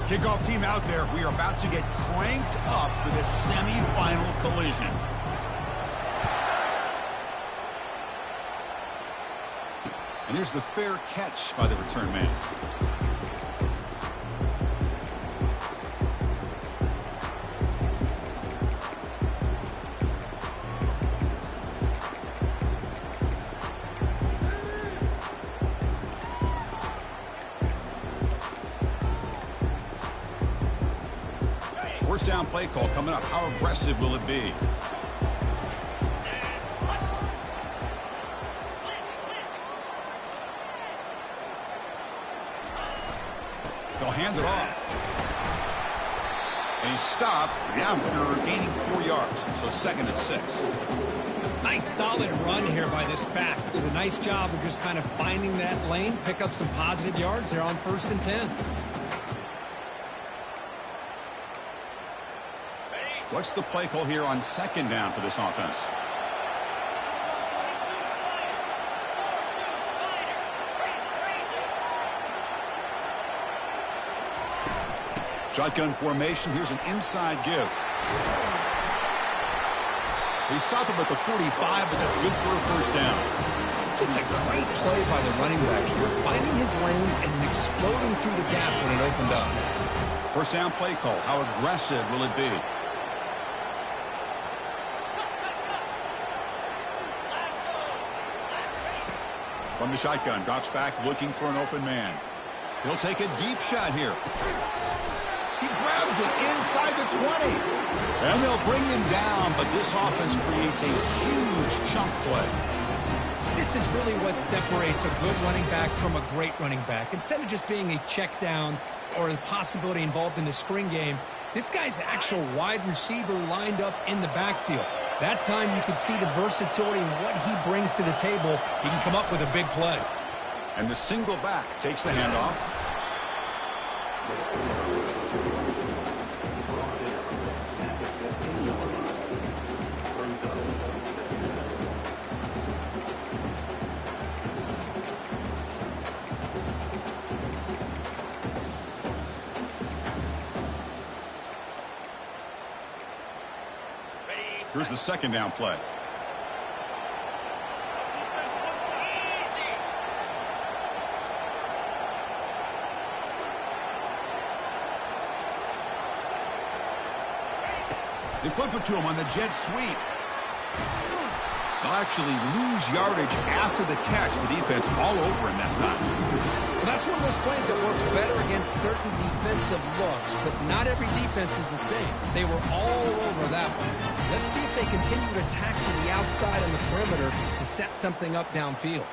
Kickoff team out there. We are about to get cranked up for the semifinal collision. And here's the fair catch by the return man. First down play call coming up. How aggressive will it be? They'll hand it off. And he's stopped after gaining 4 yards. So 2nd and 6. Nice solid run here by this back. Did a nice job of just kind of finding that lane, pick up some positive yards there on 1st and 10. What's the play call here on 2nd down for this offense? Shotgun formation. Here's an inside give. They stop him at the 45, but that's good for a 1st down. Just a great play by the running back here, finding his lanes and then exploding through the gap when it opened up. 1st down play call. How aggressive will it be? From the shotgun, drops back looking for an open man. He'll take a deep shot here. He grabs it inside the 20. And they'll bring him down, but this offense creates a huge chunk play. This is really what separates a good running back from a great running back. Instead of just being a check down or the possibility involved in the screen game, this guy's actual wide receiver lined up in the backfield. That time you could see the versatility and what he brings to the table. He can come up with a big play. And the single back takes the handoff. Here's the 2nd down play. They flip it to him on the jet sweep. They'll actually lose yardage after the catch. The defense all over him that time. Well, that's one of those plays that works better against certain defensive looks, but not every defense is the same. They were all over that one. Let's see if they continue to attack from the outside on the perimeter to set something up downfield.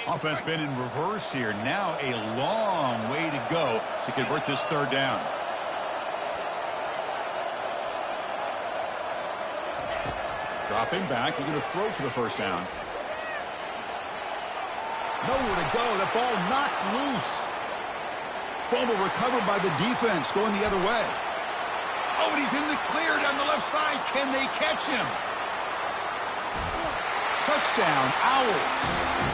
Offense been in reverse here. Now a long way to go to convert this 3rd down. Dropping back. He's going to throw for the 1st down. Nowhere to go. The ball knocked loose. Fumble recovered by the defense going the other way. Oh, and he's in the clear down the left side. Can they catch him? Touchdown, Owls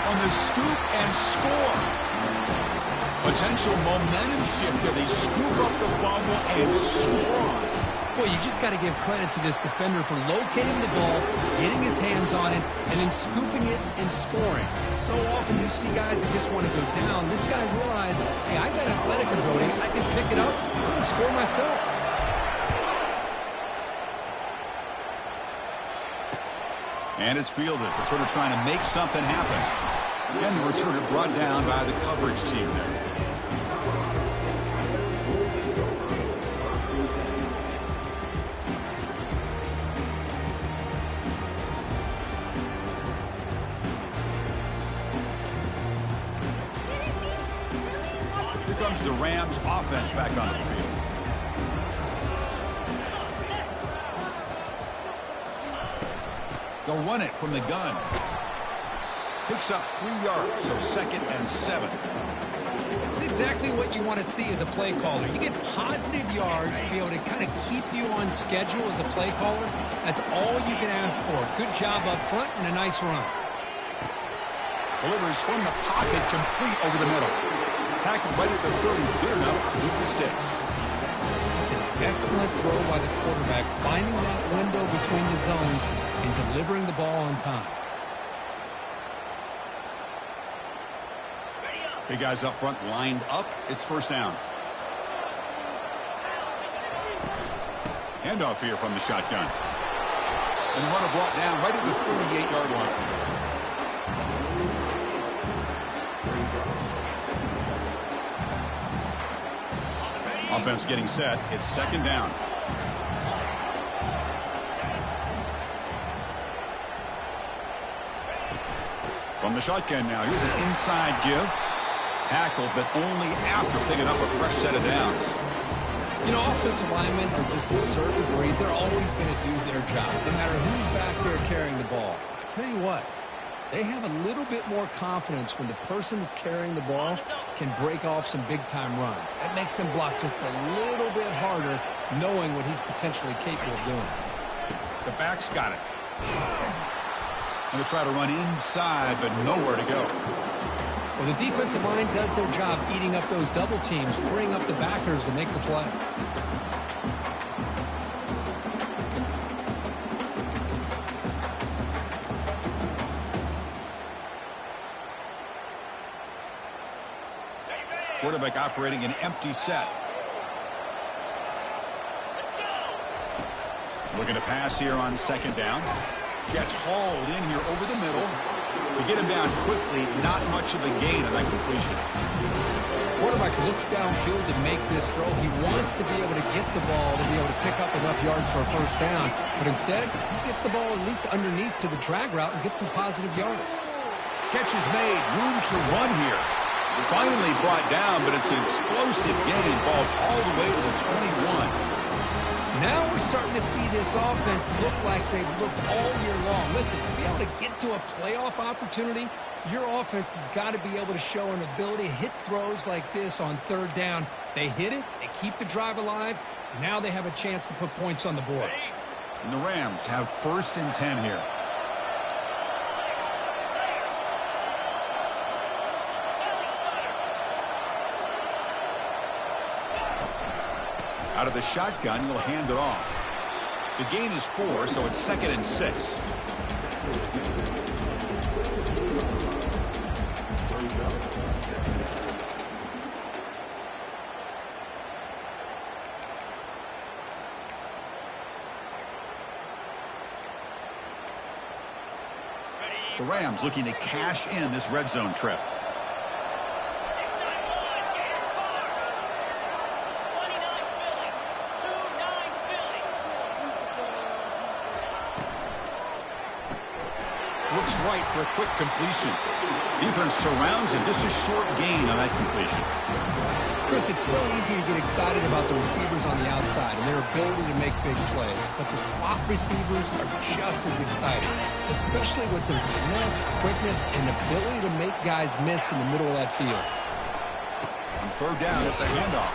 on the scoop and score. Potential momentum shifter. They scoop up the fumble and score on it. Boy, you just got to give credit to this defender for locating the ball, getting his hands on it, and then scooping it and scoring. So often you see guys that just want to go down. This guy realized, hey, I got athletic ability. I can pick it up and score myself. And it's fielded. They're sort of trying to make something happen. And the returner brought down by the coverage team there. Here comes the Rams offense back onto the field. They'll run it from the gun. Picks up 3 yards, so 2nd and 7. That's exactly what you want to see as a play caller. You get positive yards to be able to kind of keep you on schedule as a play caller. That's all you can ask for. Good job up front and a nice run. Delivers from the pocket, complete over the middle. Tackled right at the 30, good enough to beat the sticks. It's an excellent throw by the quarterback, finding that window between the zones and delivering the ball on time. Big guys up front lined up. It's first down. Handoff here from the shotgun. And the runner brought down right at the 38-yard line. Offense getting set. It's second down. From the shotgun now. Here's an inside give. Tackled, but only after picking up a fresh set of downs. You know, offensive linemen are just a certain breed. They're always going to do their job, no matter who's back there carrying the ball. I tell you what, they have a little bit more confidence when the person that's carrying the ball can break off some big-time runs. That makes them block just a little bit harder, knowing what he's potentially capable of doing. The back's got it. And they try to run inside, but nowhere to go. Well, the defensive line does their job eating up those double teams, freeing up the backers to make the play. Quarterback operating an empty set. Looking to pass here on second down. Catch hauled in here over the middle. To get him down quickly, not much of a gain on that completion. Quarterback looks downfield to make this throw. He wants to be able to get the ball to be able to pick up enough yards for a first down. But instead, he gets the ball at least underneath to the drag route and gets some positive yards. Catch is made. Room to run here. Finally brought down, but it's an explosive gain. Ball all the way to the 21. Now we're starting to see this offense look like they've looked all year long. Listen, to be able to get to a playoff opportunity, your offense has got to be able to show an ability to hit throws like this on third down. They hit it, they keep the drive alive. Now they have a chance to put points on the board. And the Rams have first and 10 here. Out of the shotgun, he'll hand it off. The gain is 4, so it's second and 6. The Rams looking to cash in this red zone trip. Looks right for a quick completion. Defense surrounds him. Just a short gain on that completion. Chris, it's so easy to get excited about the receivers on the outside and their ability to make big plays. But the slot receivers are just as exciting, especially with their finesse, quickness, and ability to make guys miss in the middle of that field. On third down, it's a handoff.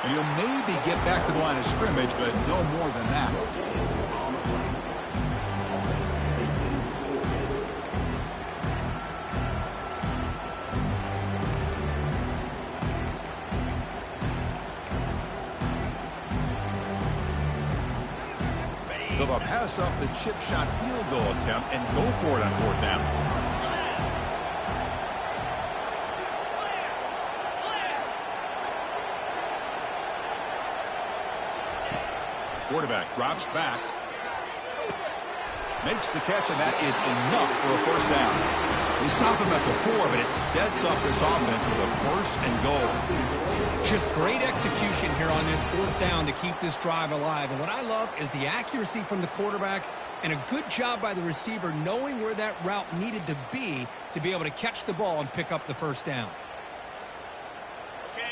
And he'll maybe get back to the line of scrimmage, but no more than that. So they'll pass up the chip shot field goal attempt and go for it on fourth down. Quarterback drops back. Makes the catch, and that is enough for a first down. They stop him at the 4, but it sets up this offense with a first and goal. Just great execution here on this fourth down to keep this drive alive. And what I love is the accuracy from the quarterback and a good job by the receiver knowing where that route needed to be able to catch the ball and pick up the first down.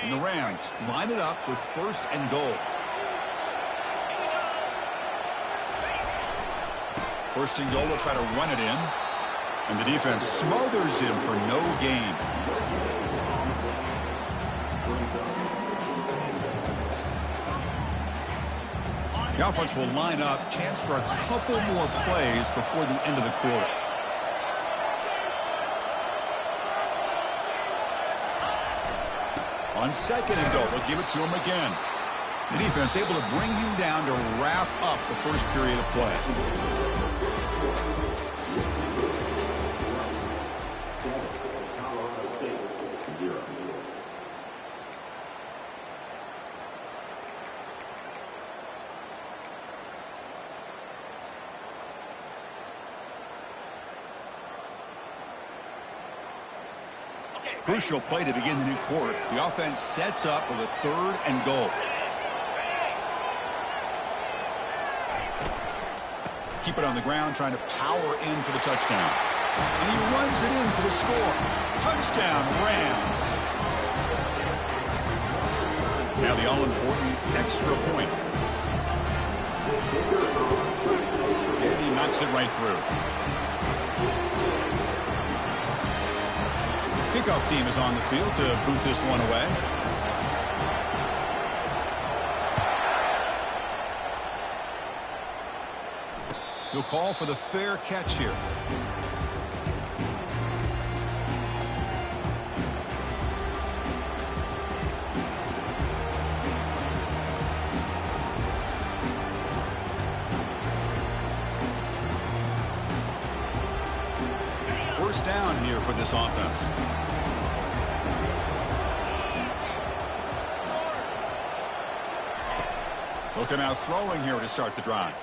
And the Rams line it up with first and goal. First and goal, they'll try to run it in. And the defense smothers him for no gain. The offense will line up. Chance for a couple more plays before the end of the quarter. On second and goal, they'll give it to him again. The defense able to bring him down to wrap up the first period of play. Crucial play to begin the new quarter. The offense sets up with a third and goal. Keep it on the ground, trying to power in for the touchdown. And he runs it in for the score. Touchdown, Rams. Now the all-important extra point. And he knocks it right through. Kickoff team is on the field to boot this one away. He'll call for the fair catch here. First down here for this offense. Looking out throwing here to start the drive.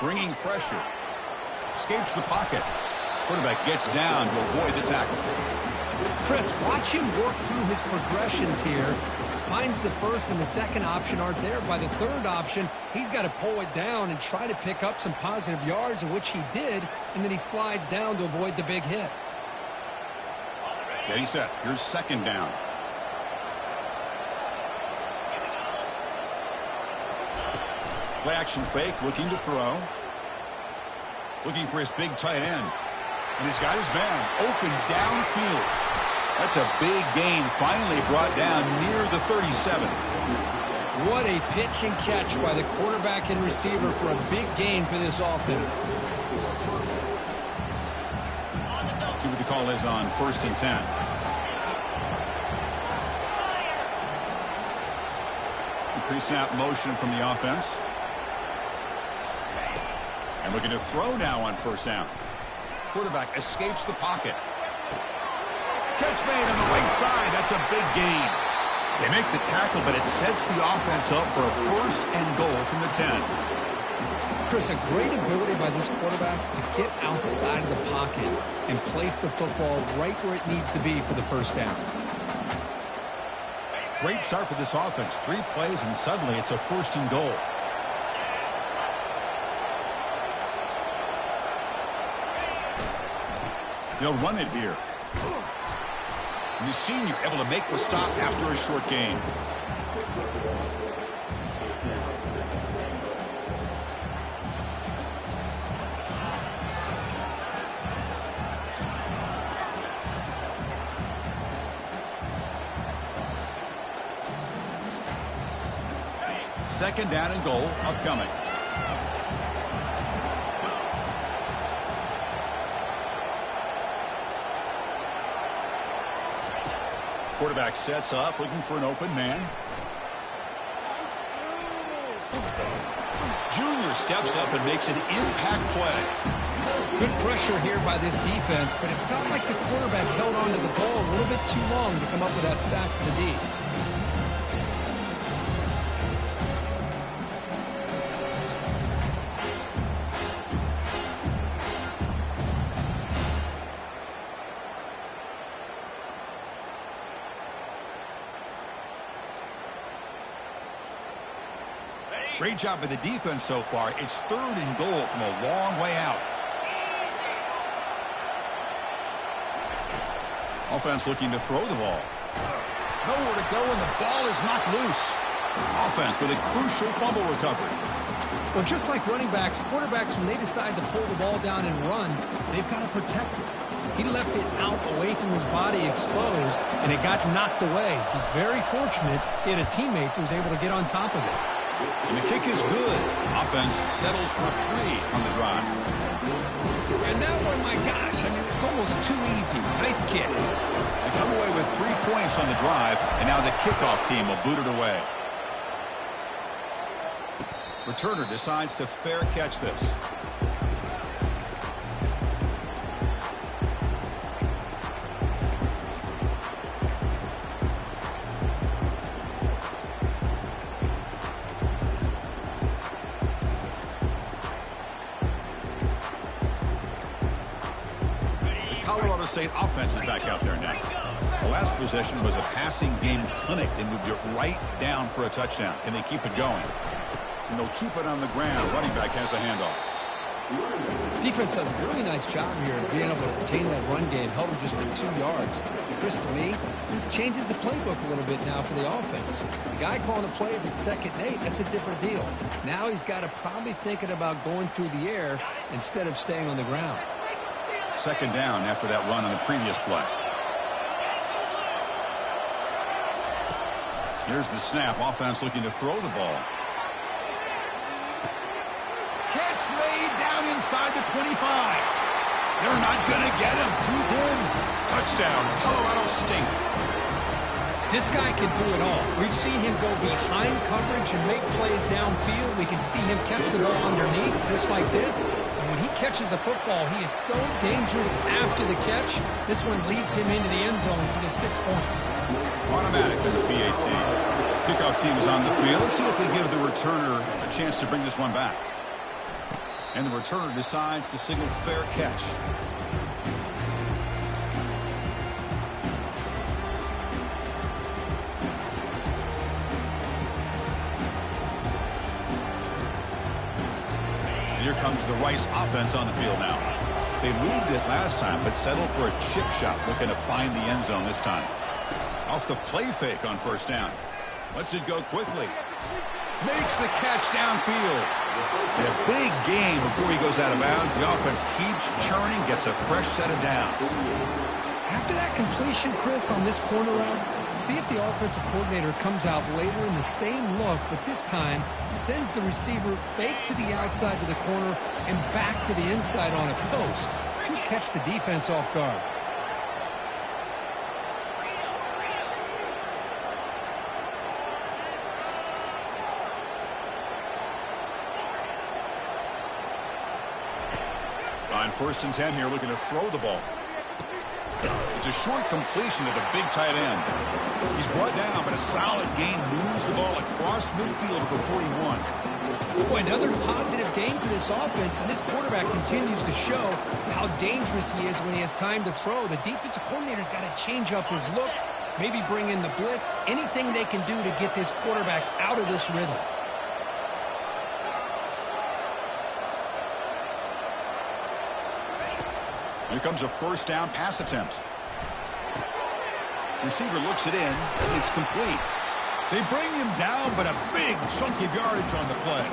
Bringing pressure. Escapes the pocket. Quarterback gets down to avoid the tackle. Chris, watch him work through his progressions here. Finds the first and the second option aren't there. By the third option, he's got to pull it down and try to pick up some positive yards, of which he did, and then he slides down to avoid the big hit. Getting set. Here's second down. Play action fake, looking to throw. Looking for his big tight end. And he's got his man open downfield. That's a big gain, finally brought down near the 37. What a pitch and catch by the quarterback and receiver for a big gain for this offense. See what the call is on 1st and 10. Pre-snap motion from the offense. And looking to throw now on first down. Quarterback escapes the pocket. Catch made on the right side. That's a big gain. They make the tackle, but it sets the offense up for a first and goal from the 10. Chris, a great ability by this quarterback to get outside of the pocket and place the football right where it needs to be for the first down. Great start for this offense. 3 plays, and suddenly it's a first and goal. They'll run it here. And the senior able to make the stop after a short gain. Second down and goal upcoming. Quarterback sets up, looking for an open man. Junior steps up and makes an impact play. Good pressure here by this defense, but it felt like the quarterback held on to the ball a little bit too long to come up with that sack for the D. Great job by the defense so far. It's third and goal from a long way out. Offense looking to throw the ball. Nowhere to go, and the ball is knocked loose. Offense with a crucial fumble recovery. Well, just like running backs, quarterbacks, when they decide to pull the ball down and run, they've got to protect it. He left it out away from his body exposed, and it got knocked away. He's very fortunate he had a teammate who was able to get on top of it. And the kick is good. Offense settles for 3 on the drive. And that one, my gosh, I mean, it's almost too easy. Nice kick. They come away with 3 points on the drive, and now the kickoff team will boot it away. Returner decides to fair catch this. Colorado State offense is back out there now. The last possession was a passing game clinic. They moved it right down for a touchdown. Can they keep it going? And they'll keep it on the ground. Running back has the handoff. Defense does a really nice job here of being able to contain that run game. Held him just for 2 yards. Chris, to me, this changes the playbook a little bit now for the offense. The guy calling the plays at 2nd and 8, that's a different deal. Now he's got to probably thinking about going through the air instead of staying on the ground. 2nd down after that run on the previous play. Here's the snap. Offense looking to throw the ball. Catch made down inside the 25. They're not going to get him. He's in. Touchdown, Colorado State. This guy can do it all. We've seen him go behind coverage and make plays downfield. We can see him catch the ball underneath just like this. And when he catches a football, he is so dangerous after the catch. This one leads him into the end zone for the 6 points. Automatic in the PAT. Kickoff team is on the field. Let's see if they give the returner a chance to bring this one back. And the returner decides to signal fair catch. And here comes the Rice offense on the field now. They moved it last time, but settled for a chip shot, looking to find the end zone this time. Off the play fake on 1st down. Lets it go quickly. Makes the catch downfield. And a big gain before he goes out of bounds. The offense keeps churning, gets a fresh set of downs. After that completion, Chris, on this corner route, see if the offensive coordinator comes out later in the same look, but this time sends the receiver fake to the outside of the corner and back to the inside on a post. He'll catch the defense off guard. On 1st and 10 here, looking to throw the ball. It's a short completion to the big tight end. He's brought down, but a solid gain moves the ball across midfield to the 41. Boy, another positive game for this offense, and this quarterback continues to show how dangerous he is when he has time to throw. The defensive coordinator's got to change up his looks, maybe bring in the blitz, anything they can do to get this quarterback out of this rhythm. Here comes a 1st down pass attempt. Receiver looks it in. It's complete. They bring him down, but a big chunk of yardage on the play.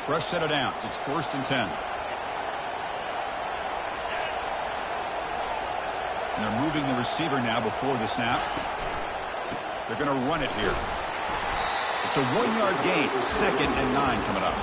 Fresh set of downs. It's 1st and 10. And they're moving the receiver now before the snap. They're going to run it here. It's a 1-yard gain. 2nd and 9 coming up.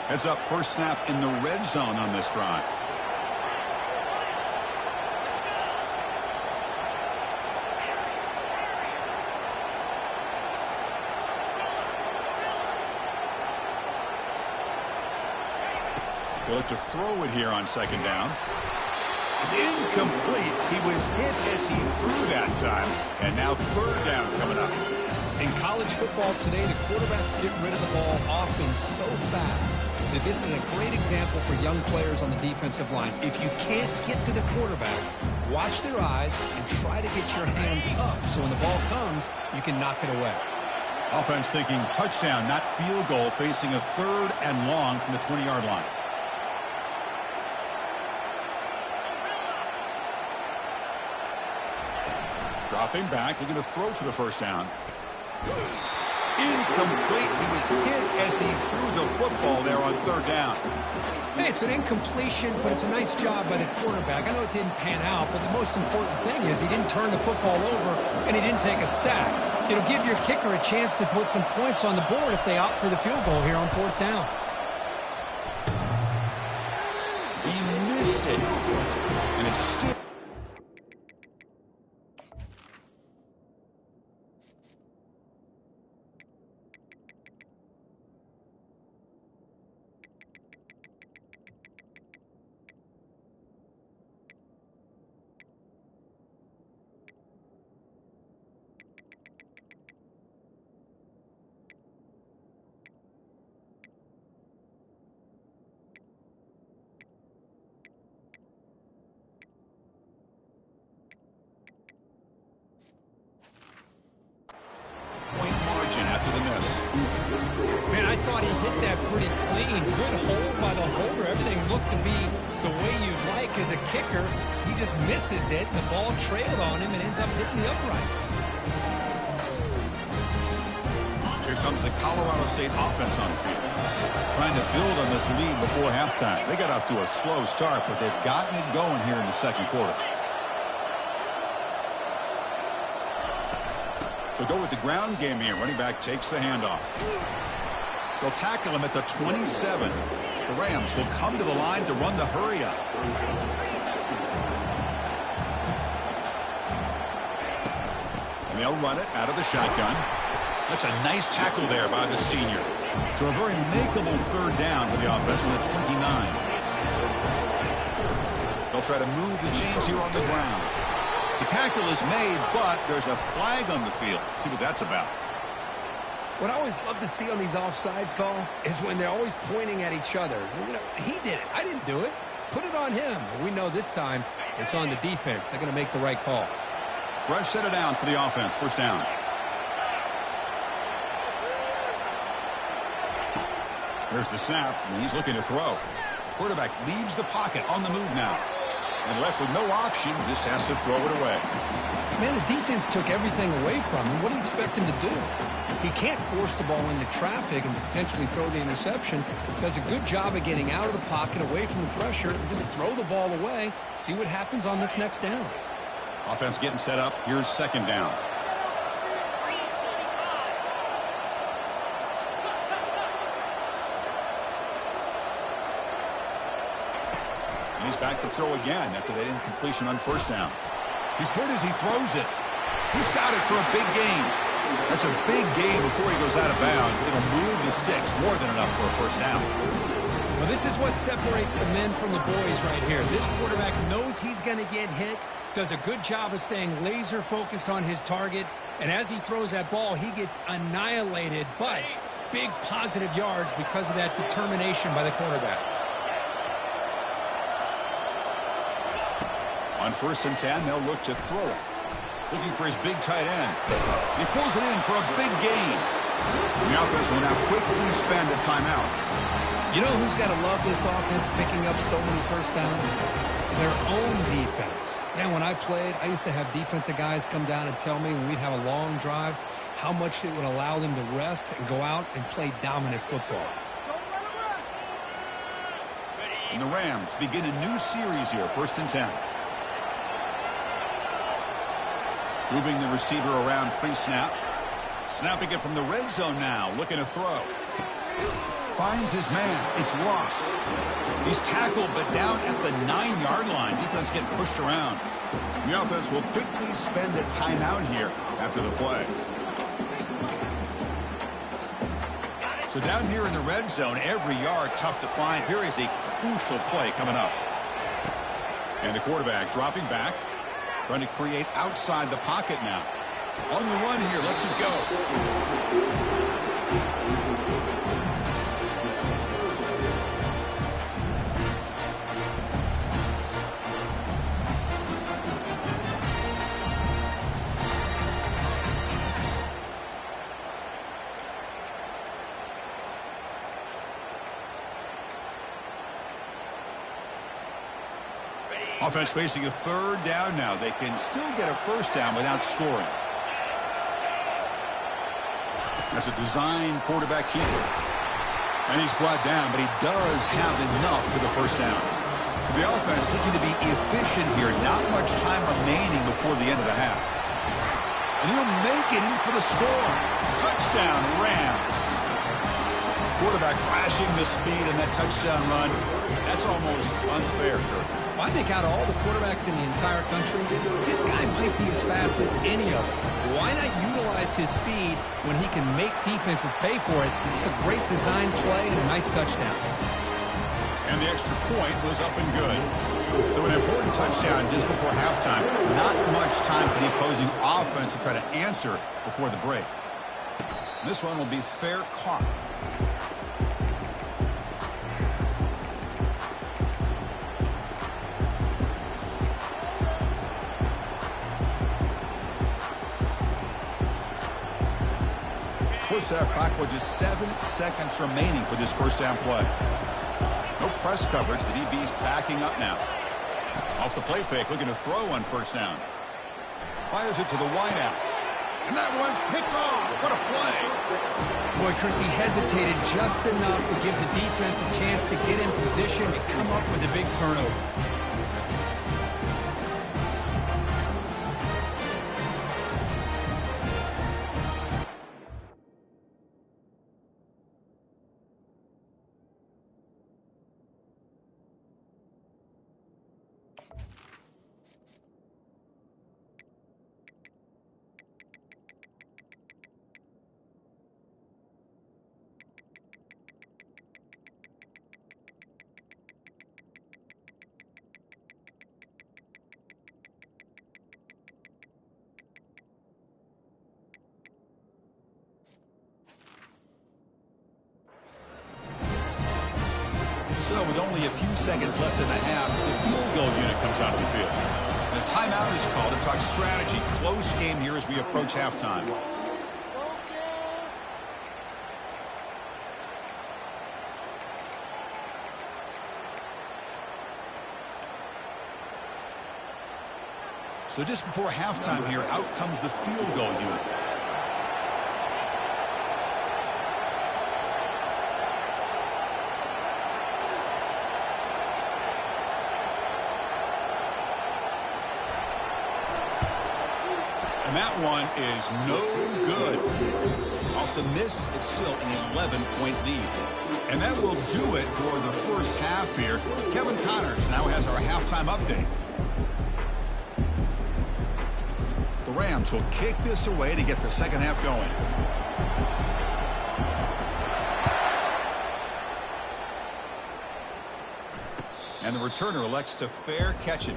Heads up, 1st snap in the red zone on this drive. They look to throw it here on 2nd down. It's incomplete. He was hit as he threw that time. And now 3rd down coming up. In college football today, the quarterbacks get rid of the ball often so fast that this is a great example for young players on the defensive line. If you can't get to the quarterback, watch their eyes and try to get your hands up so when the ball comes, you can knock it away. Offense thinking touchdown, not field goal, facing a 3rd and long from the 20-yard line. Dropping back, looking to throw for the first down. Incomplete. He was hit as he threw the football there on 3rd down. Hey, it's an incompletion, but it's a nice job by the quarterback. I know it didn't pan out, but the most important thing is he didn't turn the football over and he didn't take a sack. It'll give your kicker a chance to put some points on the board if they opt for the field goal here on 4th down. He missed it. And it's still... after the miss. Man, I thought he hit that pretty clean. Good hold by the holder. Everything looked to be the way you'd like as a kicker. He just misses it. The ball trailed on him and ends up hitting the upright. Here comes the Colorado State offense on the field. Trying to build on this lead before halftime. They got off to a slow start, but they've gotten it going here in the 2nd quarter. They'll go with the ground game here. Running back takes the handoff. They'll tackle him at the 27. The Rams will come to the line to run the hurry up. And they'll run it out of the shotgun. That's a nice tackle there by the senior. So a very makeable 3rd down for the offense with a 29. They'll try to move the chains here on the ground. The tackle is made, but there's a flag on the field. See what that's about. What I always love to see on these offsides call is when they're always pointing at each other. You know, he did it. I didn't do it. Put it on him. We know this time it's on the defense. They're going to make the right call. Fresh set of downs for the offense. 1st down. There's the snap, and he's looking to throw. Quarterback leaves the pocket on the move now. And left with no option, just has to throw it away. Man, the defense took everything away from him. What do you expect him to do? He can't force the ball into traffic and potentially throw the interception. Does a good job of getting out of the pocket, away from the pressure, and just throw the ball away. See what happens on this next down. Offense getting set up. Here's 2nd down. And he's back to throw again after that incompletion on 1st down. He's hit as he throws it. He's got it for a big gain. That's a big gain before he goes out of bounds. It'll move the sticks more than enough for a 1st down. Well, this is what separates the men from the boys right here. This quarterback knows he's going to get hit, does a good job of staying laser focused on his target, and as he throws that ball, he gets annihilated, but big positive yards because of that determination by the quarterback. On 1st and 10, they'll look to throw it. Looking for his big tight end. He pulls it in for a big gain. The offense will now quickly spend a timeout. You know who's got to love this offense picking up so many 1st downs? Their own defense. Man, when I played, I used to have defensive guys come down and tell me when we'd have a long drive how much it would allow them to rest and go out and play dominant football. And the Rams begin a new series here, 1st and 10. Moving the receiver around pre-snap. Snapping it from the red zone now. Looking to throw. Finds his man. It's Ross. He's tackled but down at the 9-yard line. Defense getting pushed around. The offense will quickly spend a timeout here after the play. So down here in the red zone, every yard tough to find. Here is a crucial play coming up. And the quarterback dropping back. Trying to create outside the pocket now. On the run here, lets it go. Offense facing a third down now. They can still get a first down without scoring. That's a design quarterback keeper. And he's brought down, but he does have enough for the first down. So the offense looking to be efficient here. Not much time remaining before the end of the half. And he'll make it in for the score. Touchdown, Rams. Quarterback flashing the speed in that touchdown run. That's almost unfair, Kirk. I think out of all the quarterbacks in the entire country, this guy might be as fast as any of them. Why not utilize his speed when he can make defenses pay for it? It's a great design play and a nice touchdown. And the extra point was up and good. So an important touchdown just before halftime. Not much time for the opposing offense to try to answer before the break. This one will be fair caught. First half clock with just 7 seconds remaining for this first down play. No press coverage. The DB's backing up now. Off the play fake, looking to throw on first down. Fires it to the wideout. And that one's picked off. What a play. Boy, Chris, he hesitated just enough to give the defense a chance to get in position and come up with a big turnover. So with only a few seconds left in the half, the field goal unit comes out of the field. The timeout is called to talk strategy. Close game here as we approach halftime. So just before halftime here, out comes the field goal unit. And that one is no good. Off the miss, it's still an 11-point lead. And that will do it for the first half here. Kevin Connors now has our halftime update. The Rams will kick this away to get the second half going. And the returner elects to fair catch it.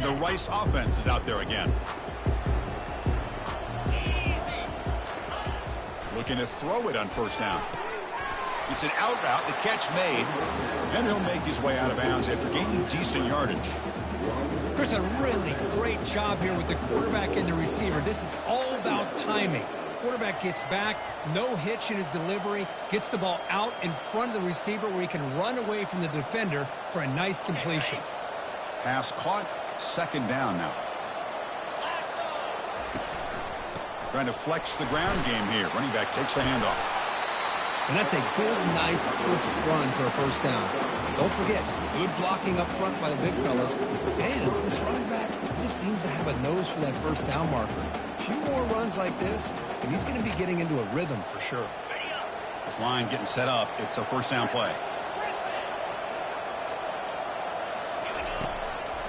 The Rice offense is out there again. Looking to throw it on first down. It's an out route, the catch made, and he'll make his way out of bounds after gaining decent yardage. Chris, a really great job here with the quarterback and the receiver. This is all about timing. Quarterback gets back, no hitch in his delivery, gets the ball out in front of the receiver where he can run away from the defender for a nice completion. Pass caught. Second down now. Trying to flex the ground game here. Running back takes the handoff. And that's a good, nice, crisp run for a first down. Don't forget, good blocking up front by the big fellas. And this running back just seems to have a nose for that first down marker. A few more runs like this, and he's going to be getting into a rhythm for sure. This line getting set up. It's a first down play.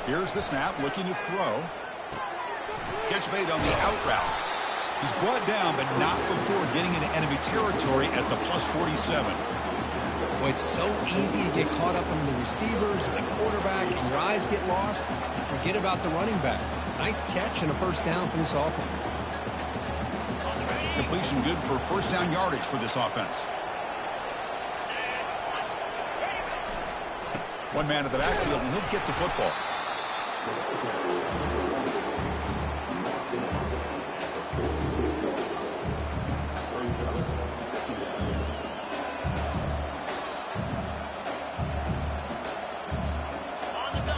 Here's the snap, looking to throw. Catch made on the out route. He's brought down, but not before getting into enemy territory at the plus 47. Boy, it's so easy to get caught up on the receivers and the quarterback, and your eyes get lost. You forget about the running back. Nice catch and a first down for this offense. Completion good for first down yardage for this offense. One man at the backfield, and he'll get the football.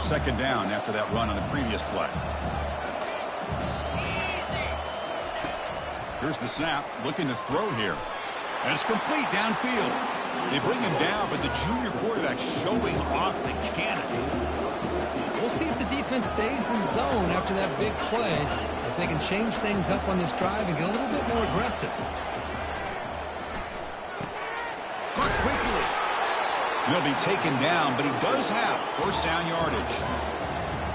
Second down after that run on the previous play. Here's the snap, looking to throw here. And it's complete downfield. They bring him down, but the junior quarterback showing off the cannon. We'll see if the defense stays in zone after that big play, if they can change things up on this drive and get a little bit more aggressive. Caught quickly. He'll be taken down, but he does have first down yardage.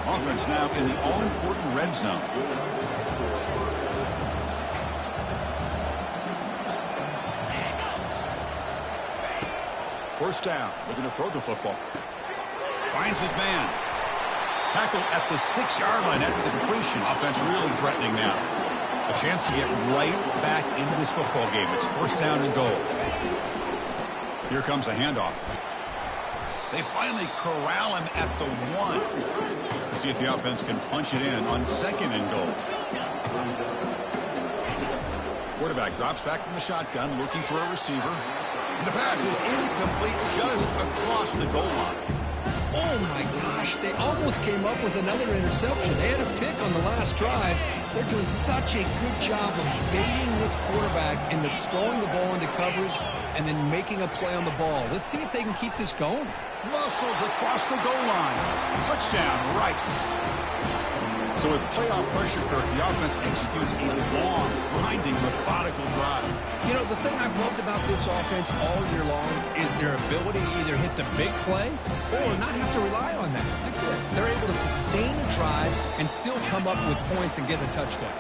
Offense now in the all-important red zone. First down, looking to throw the football. Finds his man. Tackled at the 6-yard line after the completion. Offense really threatening now. A chance to get right back into this football game. It's first down and goal. Here comes a handoff. They finally corral him at the 1. Let's see if the offense can punch it in on second and goal. Quarterback drops back from the shotgun, looking for a receiver. And the pass is incomplete just across the goal line. Oh, my gosh. They almost came up with another interception. They had a pick on the last drive. They're doing such a good job of baiting this quarterback into throwing the ball into coverage and then making a play on the ball. Let's see if they can keep this going. Muscles across the goal line. Touchdown, Rice. So with playoff pressure, Kirk, the offense executes a long, grinding, methodical drive. You know, the thing I've loved about this offense all year long is their ability to either hit the big play or not have to rely on that. Like this, they're able to sustain a drive and still come up with points and get the touchdown.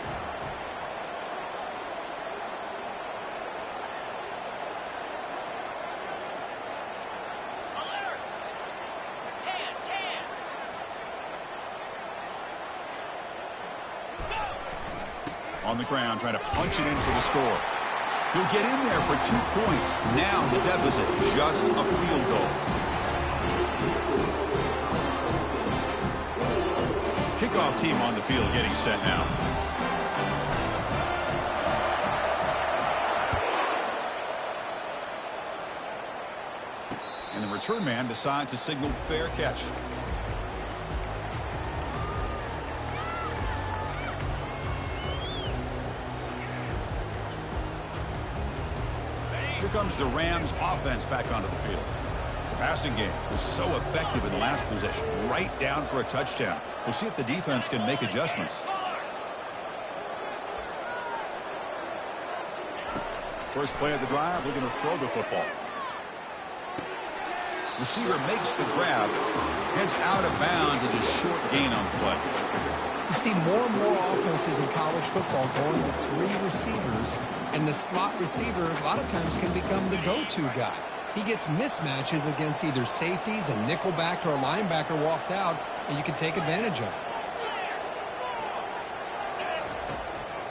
On the ground, trying to punch it in for the score. He'll get in there for 2 points. Now the deficit, just a field goal. Kickoff team on the field getting set now. And the return man decides to signal fair catch. Here comes the Rams offense back onto the field. The passing game was so effective in the last possession, right down for a touchdown. We'll see if the defense can make adjustments. First play of the drive, looking to throw the football. Receiver makes the grab, heads out of bounds as a short gain on the play. You see more and more offenses in college football going with 3 receivers, and the slot receiver a lot of times can become the go-to guy. He gets mismatches against either safeties, a nickelback, or a linebacker walked out, and you can take advantage of it.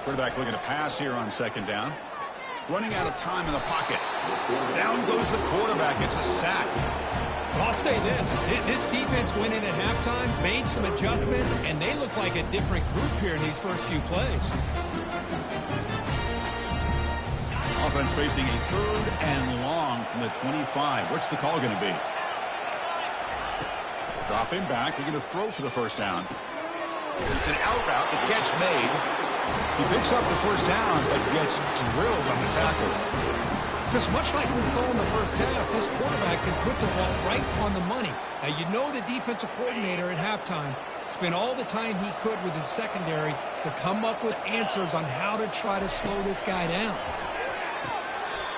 Quarterback looking to pass here on second down. Running out of time in the pocket. Down goes the quarterback. It's a sack. Well, I'll say this defense went in at halftime, made some adjustments, and they look like a different group here in these first few plays. Offense facing a 3rd and long from the 25. What's the call going to be? Dropping back, looking to throw for the first down. It's an out route, the catch made. He picks up the first down, but gets drilled on the tackle. Because much like we saw in the first half, this quarterback can put the ball right on the money. Now, you know the defensive coordinator at halftime Spent all the time he could with his secondary to come up with answers on how to try to slow this guy down.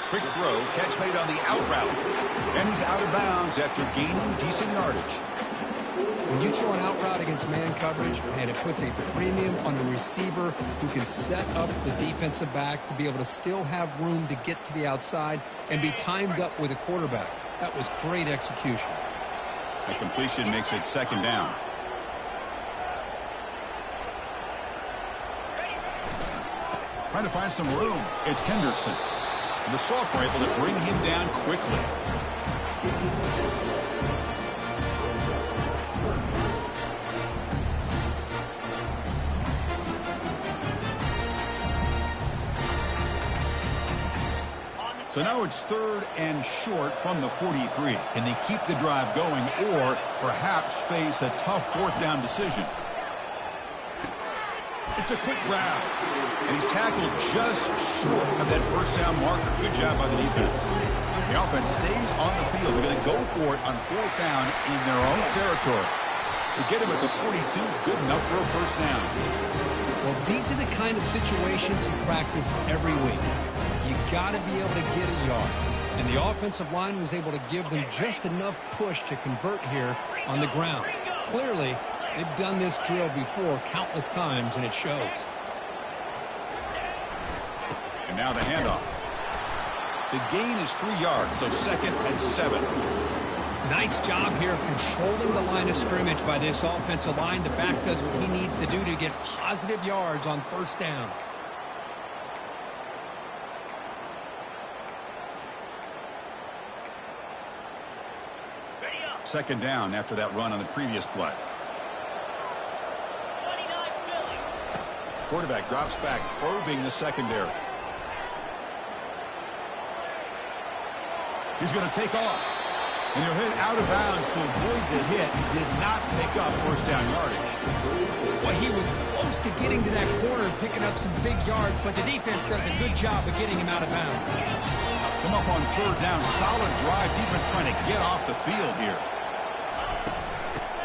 Quick throw, catch made on the out route. And he's out of bounds after gaining decent yardage. When you throw an out route against man coverage, man, it puts a premium on the receiver who can set up the defensive back to be able to still have room to get to the outside and be timed up with a quarterback. That was great execution. The completion makes it second down. Trying to find some room. It's Henderson. And the Salk were able to bring him down quickly. So now it's 3rd and short from the 43. Can they keep the drive going or perhaps face a tough 4th down decision? It's a quick grab. And he's tackled just short of that 1st down marker. Good job by the defense. The offense stays on the field. They're going to go for it on 4th down in their own territory. They get him at the 42. Good enough for a 1st down. Well, these are the kind of situations you practice every week. You got to be able to get a yard. And the offensive line was able to give them just enough push to convert here on the ground. Clearly, they've done this drill before countless times, and it shows. And now the handoff. The gain is 3 yards, so 2nd and 7. Nice job here of controlling the line of scrimmage by this offensive line. The back does what he needs to do to get positive yards on 1st down. Second down after that run on the previous play. Quarterback drops back, probing the secondary. He's going to take off. And he'll hit out of bounds to avoid the hit. Did not pick up 1st down yardage. Well, he was close to getting to that corner, picking up some big yards, but the defense does a good job of getting him out of bounds. Come up on 3rd down. Solid drive. Defense trying to get off the field here.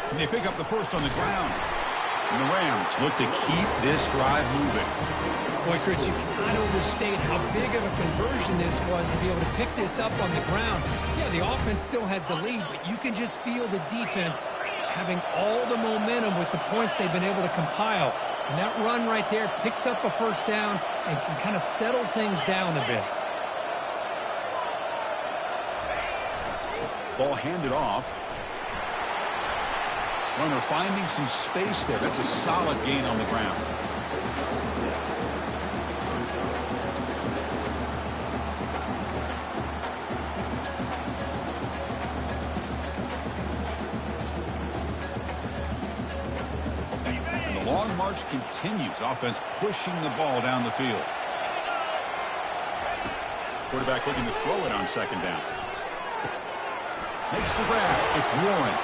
And they pick up the 1st on the ground. And the Rams look to keep this drive moving. Boy, Chris, you cannot overstate how big of a conversion this was to be able to pick this up on the ground. Yeah, the offense still has the lead, but you can just feel the defense having all the momentum with the points they've been able to compile. And that run right there picks up a 1st down and can kind of settle things down a bit. Ball handed off. Runner finding some space there. That's a solid gain on the ground. And the long march continues. Offense pushing the ball down the field. Quarterback looking to throw it on 2nd down. Makes the grab. It's Warren.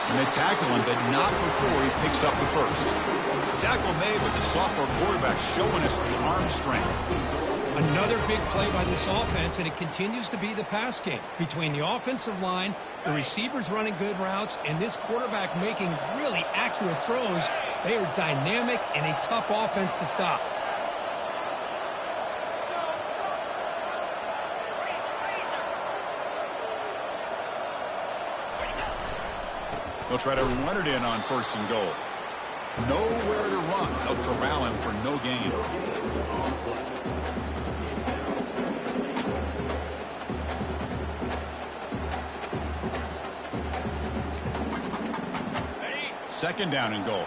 And they tackle him, but not before he picks up the 1st. The tackle made with the sophomore quarterback showing us the arm strength. Another big play by this offense, and it continues to be the pass game. Between the offensive line, the receivers running good routes, and this quarterback making really accurate throws, they are dynamic and a tough offense to stop. They'll try to run it in on 1st and goal. Nowhere to run. They'll corral him for no gain. Second down and goal.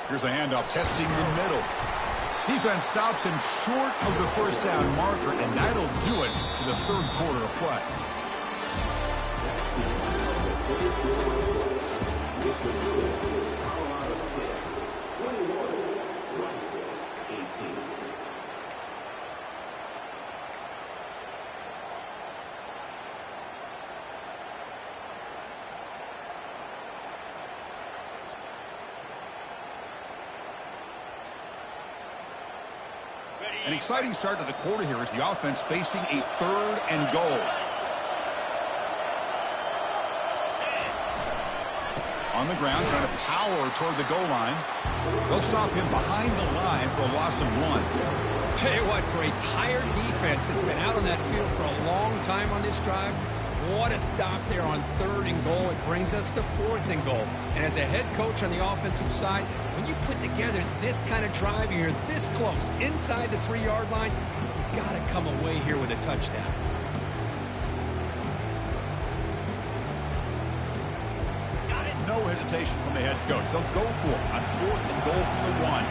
Here's the handoff, testing the middle. Defense stops him short of the 1st down marker, and that'll do it for the 3rd quarter of play. An exciting start to the quarter here as the offense facing a 3rd and goal. On the ground, trying to power toward the goal line. They'll stop him behind the line for a loss of 1. Tell you what, for a tired defense that's been out on that field for a long time on this drive, what a stop there on 3rd and goal. It brings us to 4th and goal. And as a head coach on the offensive side, when you put together this kind of drive, you're this close, inside the 3-yard line, you got to come away here with a touchdown. No hesitation from the head coach. They'll go for it on 4th and goal from the 1.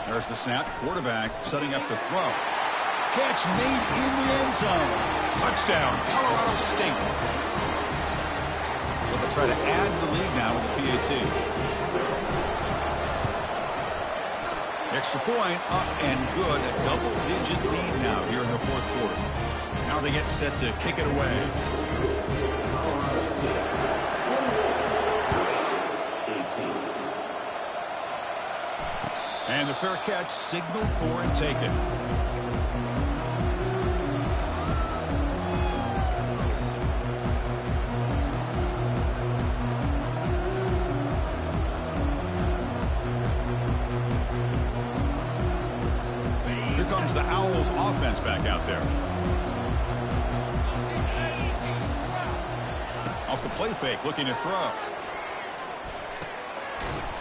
There's the snap. Quarterback setting up the throw. Catch made in the end zone. Touchdown, Colorado State. So they'll try to add to the lead now with the PAT. Extra point up and good. A double-digit lead now here in the 4th quarter. Now they get set to kick it away. And the fair catch signaled for and taken. Here comes the Owls offense back out there. Off the play fake, looking to throw.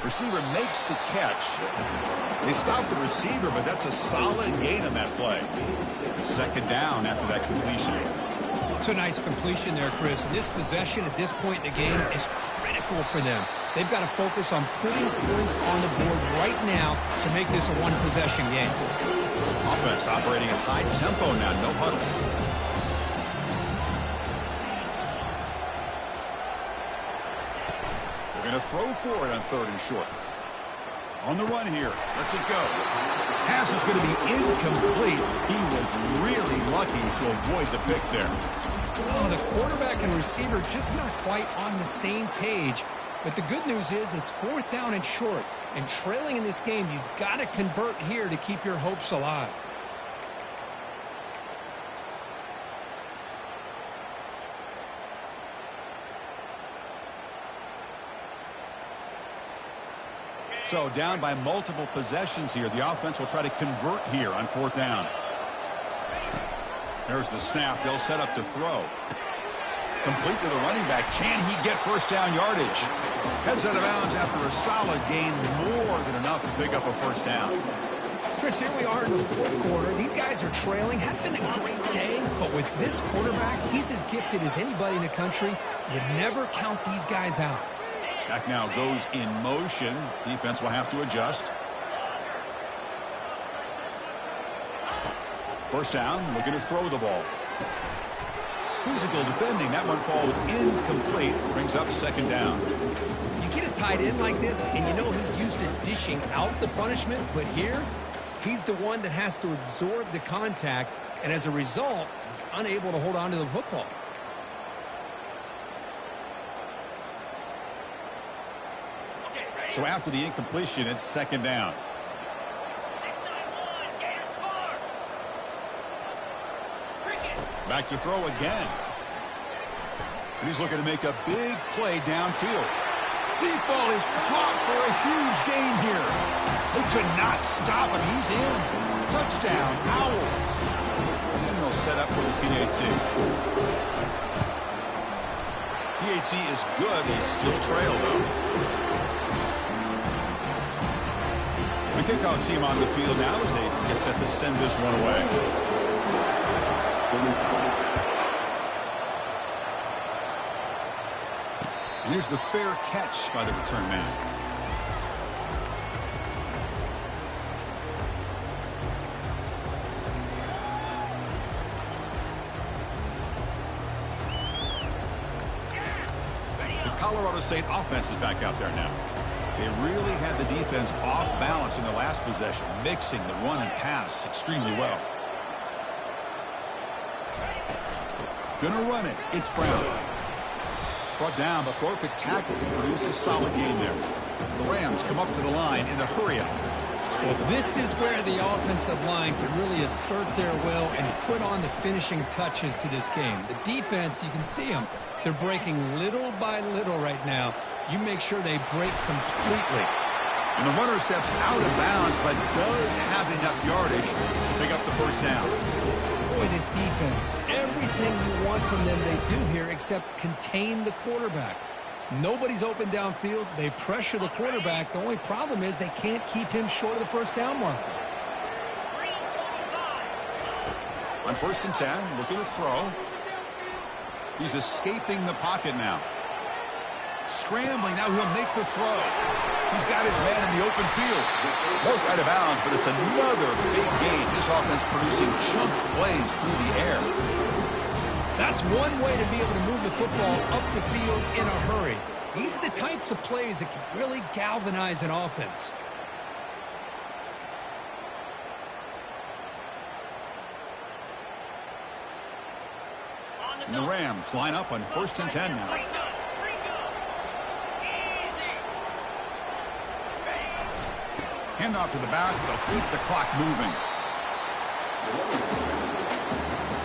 Receiver makes the catch. They stop the receiver, but that's a solid gain on that play. 2nd down after that completion. It's a nice completion there, Chris. And this possession at this point in the game is critical for them. They've got to focus on putting points on the board right now to make this a 1-possession game. Offense operating at high tempo now. No huddle. Going to throw for it on 3rd and short. On the run here. Let's it go. Pass is going to be incomplete. He was really lucky to avoid the pick there. Oh, the quarterback and receiver just not quite on the same page. But the good news is it's 4th down and short. And trailing in this game, you've got to convert here to keep your hopes alive. So down by multiple possessions here. The offense will try to convert here on 4th down. There's the snap. They'll set up to throw. Complete to the running back. Can he get 1st down yardage? Heads out of bounds after a solid gain. More than enough to pick up a 1st down. Chris, here we are in the 4th quarter. These guys are trailing. Had been a great day. But with this quarterback, he's as gifted as anybody in the country. You never count these guys out. Back now goes in motion. Defense will have to adjust. 1st down, looking to throw the ball. Physical defending. That one falls incomplete. Brings up 2nd down. You get a tight end like this, and you know he's used to dishing out the punishment. But here, he's the one that has to absorb the contact. And as a result, he's unable to hold on to the football. So after the incompletion, it's 2nd down. Back to throw again. And he's looking to make a big play downfield. Deep ball is caught for a huge gain here. They could not stop him. He's in. Touchdown, Owls. And they'll set up for the PAT. PAT is good. They still trail, though. The kickoff team on the field now as they get set to send this one away. And here's the fair catch by the return man. The Colorado State offense is back out there now. They really had the defense off balance in the last possession, mixing the run and pass extremely well. Gonna run it. It's Brown. Brought down, but perfect tackle to produce a solid gain there. The Rams come up to the line in the hurry-up. Well, this is where the offensive line can really assert their will and put on the finishing touches to this game. The defense, you can see them. They're breaking little by little right now. You make sure they break completely. And the runner steps out of bounds, but does have enough yardage to pick up the first down. Boy, this defense, everything you want from them they do here except contain the quarterback. Nobody's open downfield. They pressure the quarterback. The only problem is they can't keep him short of the first down marker. On 1st and 10, looking to throw. He's escaping the pocket now. Scrambling, now he'll make the throw. He's got his man in the open field. Marked out of bounds, but it's another big gain. This offense producing chunk plays through the air. That's one way to be able to move the football up the field in a hurry. These are the types of plays that can really galvanize an offense. And the Rams line up on 1st and 10 now. Handoff to the back. They'll keep the clock moving.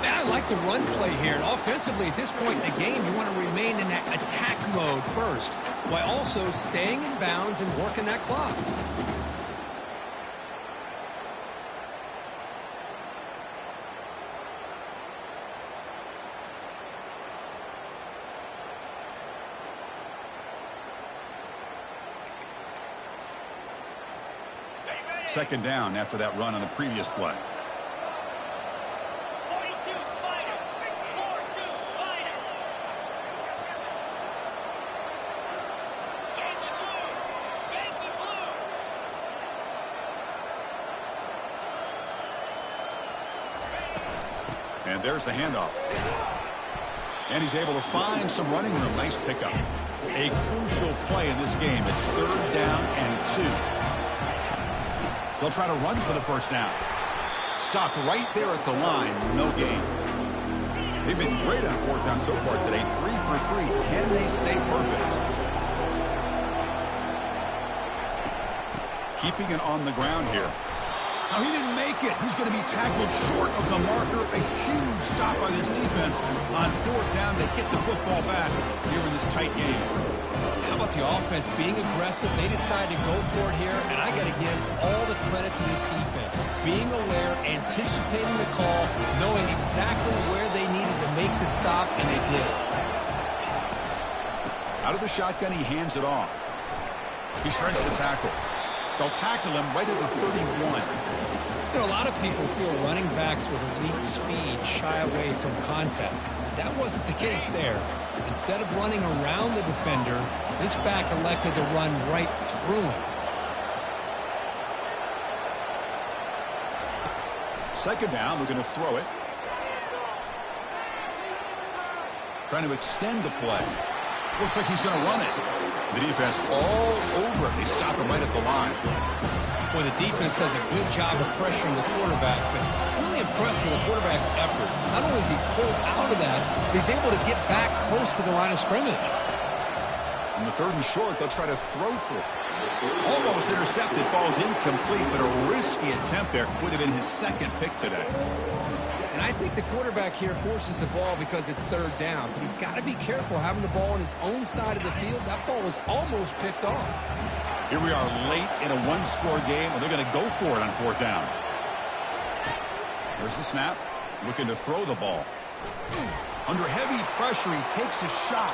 I like the run play here. Offensively, at this point in the game, you want to remain in that attack mode first, while also staying in bounds and working that clock. Second down after that run on the previous play. And there's the handoff. And he's able to find some running room. Nice pickup. A crucial play in this game. It's 3rd down and 2. They'll try to run for the first down. Stopped right there at the line. No gain. They've been great on 4th down so far today. 3 for 3. Can they stay perfect? Keeping it on the ground here. Now, he didn't make it. He's going to be tackled short of the marker. A huge stop by this defense. On 4th down, they get the football back here in this tight game. How about the offense being aggressive? They decided to go for it here, and I got to give all the credit to this defense. Being aware, anticipating the call, knowing exactly where they needed to make the stop, and they did. Out of the shotgun, he hands it off. He shreds the tackle. They'll tackle him right at the 31. You know, a lot of people feel running backs with elite speed shy away from contact. That wasn't the case there. Instead of running around the defender, this back elected to run right through him. Second down, we're going to throw it. Trying to extend the play. Looks like he's going to run it. The defense all over it. They stop him right at the line. Well, the defense does a good job of pressuring the quarterback, but really impressed with the quarterback's effort. Not only is he pulled out of that, but he's able to get back close to the line of scrimmage. On the 3rd and short, they'll try to throw for it. Almost intercepted, falls incomplete, but a risky attempt there. Would have been his 2nd pick today. And I think the quarterback here forces the ball because it's 3rd down. But he's got to be careful having the ball on his own side of the field. That ball was almost picked off. Here we are late in a 1-score game, and they're going to go for it on 4th down. There's the snap. Looking to throw the ball. Under heavy pressure, he takes a shot.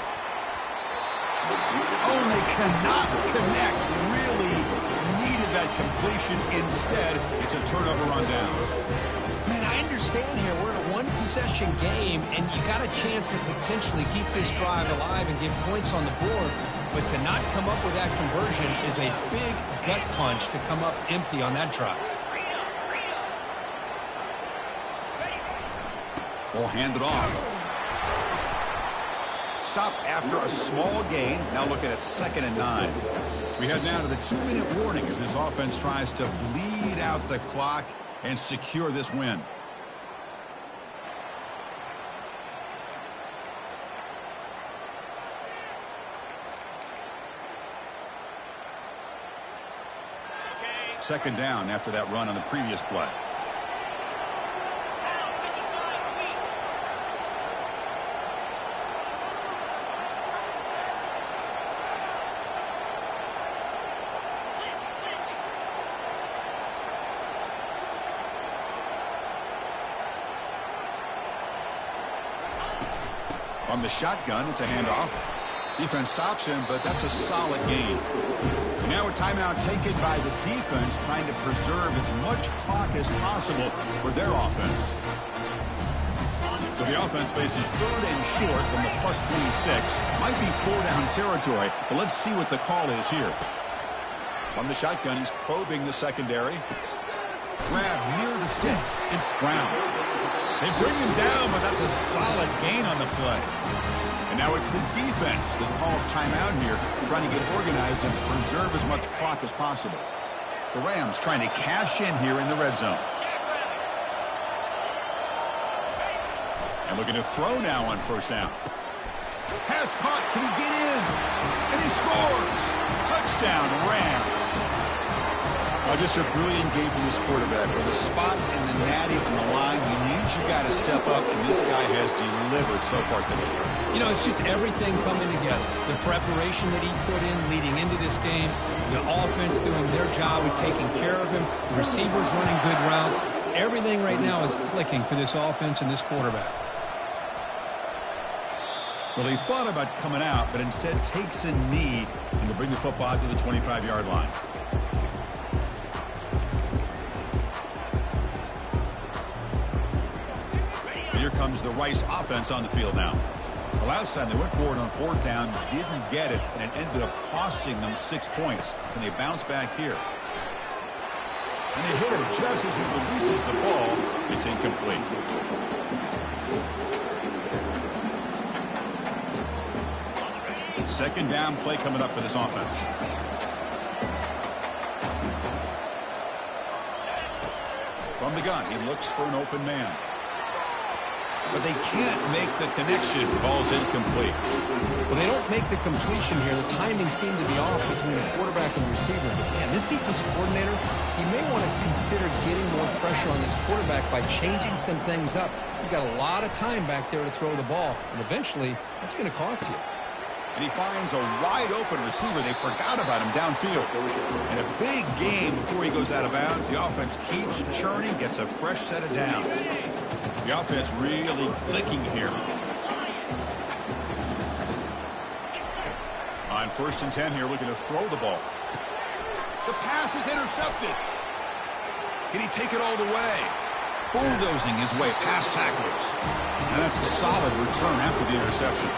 Oh, and they cannot connect. Really needed that completion. Instead, it's a turnover on downs. Man, I understand here. We're in a one-possession game, and you got a chance to potentially keep this drive alive and get points on the board. But to not come up with that conversion is a big gut punch to come up empty on that drive. Ball handed off. Stop after a small gain. Now looking at 2nd and 9. We head now to the 2-minute warning as this offense tries to bleed out the clock and secure this win. Second down after that run on the previous play. From the shotgun, it's a handoff. Defense stops him, but that's a solid gain. And now a timeout taken by the defense, trying to preserve as much clock as possible for their offense. So the offense faces third and short from the +26. Might be 4-down territory, but let's see what the call is here. From the shotgun, he's probing the secondary. Grab near the sticks. It's Brown. They bring him down, but that's a solid gain on the play. And now it's the defense that calls timeout here, trying to get organized and preserve as much clock as possible. The Rams trying to cash in here in the red zone. And looking to throw now on first down. Pass caught. Can he get in? And he scores. Touchdown, Rams. Just a brilliant game from this quarterback. With a spot in the natty on the line, he needs you got to step up, and this guy has delivered so far today. You know, it's just everything coming together. The preparation that he put in leading into this game, the offense doing their job with taking care of him, the receivers running good routes. Everything right now is clicking for this offense and this quarterback. Well, he thought about coming out, but instead takes a knee and to bring the football to the 25-yard line. Here comes the Rice offense on the field now. The last time they went forward on fourth down, didn't get it, and it ended up costing them 6 points. And they bounce back here. And they hit him just as he releases the ball. It's incomplete. Second down play coming up for this offense. From the gun, he looks for an open man. But they can't make the connection. Ball's incomplete. Well, they don't make the completion here. The timing seemed to be off between the quarterback and the receiver. But, man, this defensive coordinator, he may want to consider getting more pressure on this quarterback by changing some things up. You've got a lot of time back there to throw the ball, and eventually that's going to cost you. And he finds a wide-open receiver. They forgot about him downfield. And a big game before he goes out of bounds. The offense keeps churning, gets a fresh set of downs. The offense really clicking here. On 1st and 10 here, looking to throw the ball. The pass is intercepted. Can he take it all the way? Bulldozing his way past tacklers. And that's a solid return after the interception.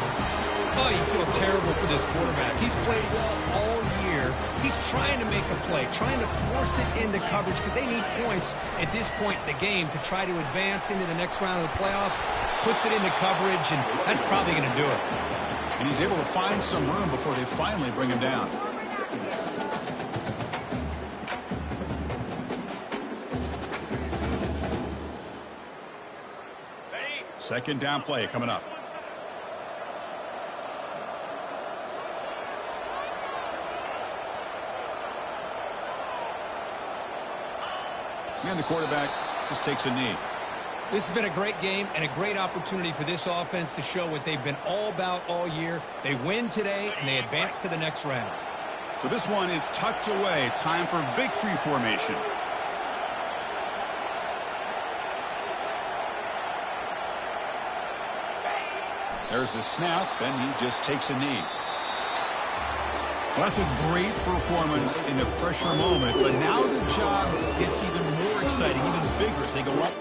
Oh, you feel terrible for this quarterback. He's played well all year. He's trying to make a play, trying to force it into coverage because they need points at this point in the game to try to advance into the next round of the playoffs. Puts it into coverage, and that's probably going to do it. And he's able to find some room before they finally bring him down. Second down play coming up. And the quarterback just takes a knee. This has been a great game and a great opportunity for this offense to show what they've been all about all year. They win today, and they advance to the next round. So this one is tucked away. Time for victory formation. There's the snap, and he just takes a knee. Well, that's a great performance in the pressure moment, but now the job gets even more exciting, even bigger as they go up.